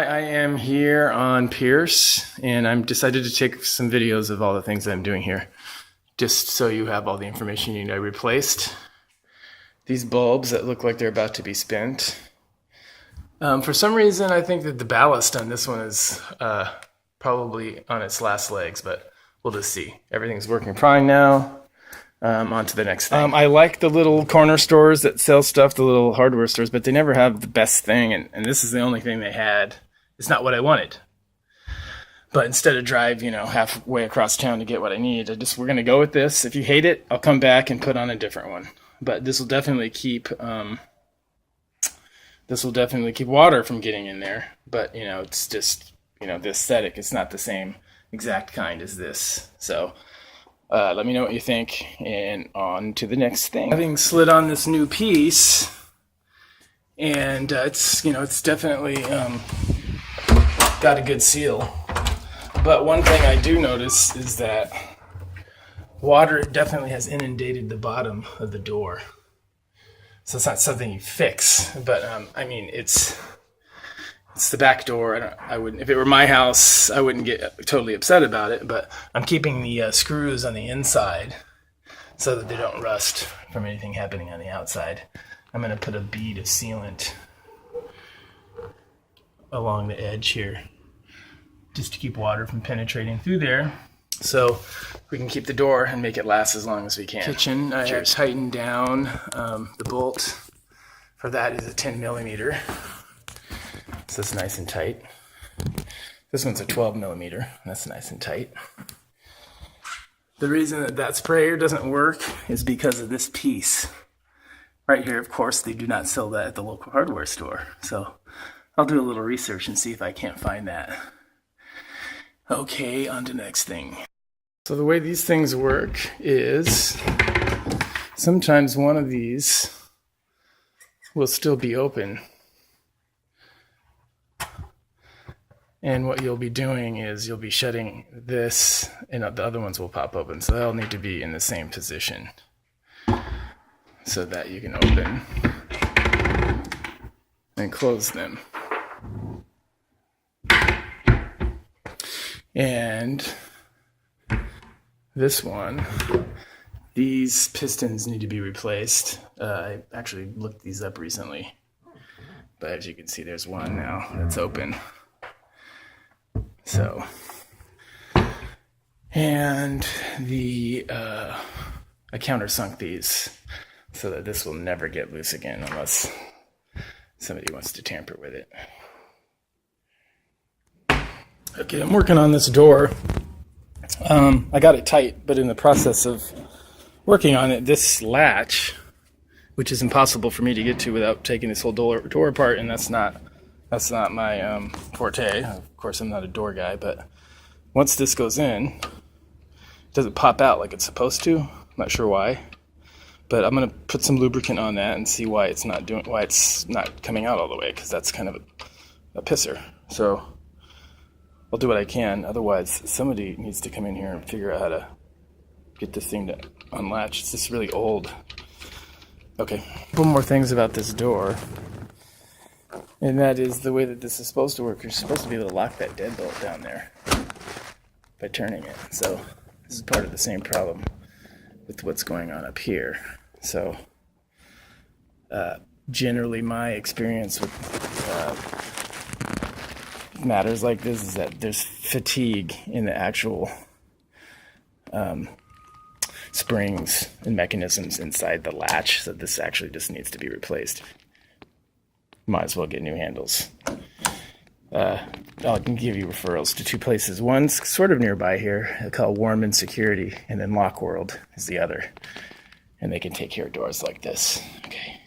I am here on Pierce, and I'm decided to take some videos of all the things that I'm doing here, just so you have all the information you need. I replaced these bulbs that look like they're about to be spent. For some reason, I think that the ballast on this one is probably on its last legs, but we'll just see. Everything's working fine now. On to the next thing. I like the little corner stores that sell stuff, the little hardware stores, but they never have the best thing, and this is the only thing they had. It's not what I wanted. But instead of drive, halfway across town to get what I need, we're going to go with this. If you hate it, I'll come back and put on a different one. But this will definitely keep water from getting in there. But, it's just, the aesthetic. It's not the same exact kind as this. So let me know what you think, and on to the next thing. Having slid on this new piece, and it's definitely got a good seal. But one thing I do notice is that water definitely has inundated the bottom of the door. So it's not something you fix, but it's the back door. I wouldn't, if it were my house, I wouldn't get totally upset about it, but I'm keeping the screws on the inside so that they don't rust from anything happening on the outside. I'm going to put a bead of sealant along the edge here just to keep water from penetrating through there, so we can keep the door and make it last as long as we can. Kitchen, I have tightened down. The bolt for that is a 10 millimeter. So it's nice and tight. This one's a 12 millimeter. That's nice and tight. The reason that sprayer doesn't work is because of this piece. Right here, of course, they do not sell that at the local hardware store. So I'll do a little research and see if I can't find that. Okay, on to the next thing. So the way these things work is sometimes one of these will still be open. And what you'll be doing is you'll be shutting this, and the other ones will pop open. So they'll need to be in the same position so that you can open and close them. And this one, these pistons need to be replaced. I actually looked these up recently, but as you can see, there's one now that's open. So, and I countersunk these so that this will never get loose again unless somebody wants to tamper with it. Okay, I'm working on this door. I got it tight, but in the process of working on it, this latch, which is impossible for me to get to without taking this whole door apart, and that's not my forte. Of course, I'm not a door guy, but once this goes in, it doesn't pop out like it's supposed to. I'm not sure why, but I'm gonna put some lubricant on that and see why it's not coming out all the way, because that's kind of a pisser. So I'll do what I can. Otherwise, somebody needs to come in here and figure out how to get this thing to unlatch. It's just really old. Okay, a couple more things about this door. And that is the way that this is supposed to work. You're supposed to be able to lock that deadbolt down there by turning it. So this is part of the same problem with what's going on up here. So generally my experience with matters like this is that there's fatigue in the actual springs and mechanisms inside the latch. So this actually just needs to be replaced. Might as well get new handles. I can give you referrals to two places. One's sort of nearby here, called Warman Security, and then Lock World is the other. And they can take care of doors like this. Okay.